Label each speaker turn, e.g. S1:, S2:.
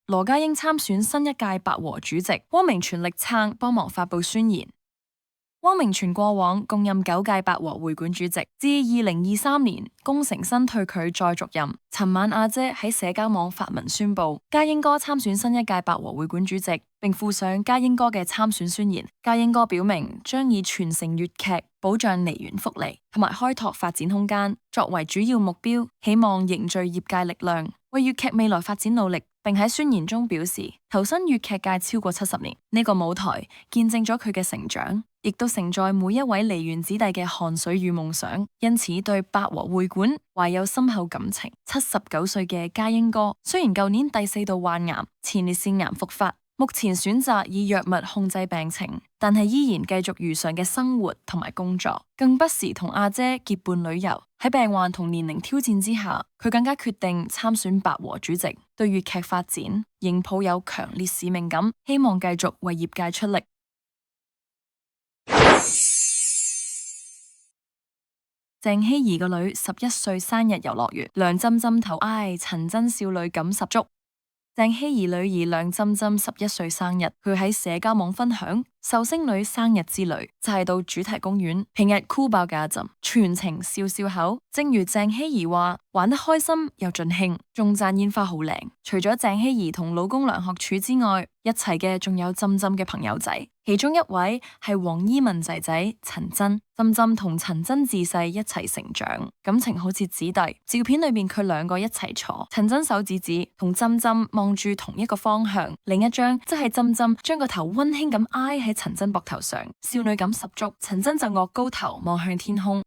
S1: 羅家英參選新一屆八和主席，汪明荃力撐，幫忙發布宣言。汪明荃過往共任9屆八和會館主席，至2023年功成身退，佢再續任。尋晚阿姐喺社交網發文宣布，家英哥參選新一屆八和會館主席，並附上家英哥嘅參選宣言。家英哥表明將以傳承粵劇、保障梨園福利同埋開拓發展空間作為主要目標，希望凝聚業界力量，為粵劇未來發展努力。並喺宣言中表示，投身粵劇界超過70年，呢個舞台見證咗佢嘅成長，亦都承載每一位梨園子弟嘅汗水與夢想，因此對八和會館懷有深厚感情。79歲嘅家英哥，雖然舊年第4度患癌，前列腺癌復發，目前選擇以藥物控制病情，但係依然繼續如常嘅生活同埋工作，更不時同阿姐結伴旅遊。喺病患同年齡挑戰之下，佢更加決定參選八和主席，對粵劇發展仍抱有強烈使命感，希望繼續為業界出力。鄭希怡個女11歲生日遊樂園，梁針針頭唉，陳真少女感十足。鄭希怡女兒梁針針11歲生日，佢喺社交網分享壽星女生日之旅，就係到主題公園，平日酷爆嘅一陣，全程笑笑口。正如鄭希怡話，玩得開心又盡興，仲讚煙花好靚。除咗鄭希怡同老公梁學柱之外，一齊嘅仲有針針嘅朋友仔，其中一位係黃依文仔仔陳真。針針同陳真自細一齊成長，感情好似姊弟。照片裏面佢兩個一齊坐，陳真手指指同針針望住同一個方向，另一張則係針針將個頭溫馨咁挨喺陳真膊頭上，少女感十足。陳真就昂高頭望向天空。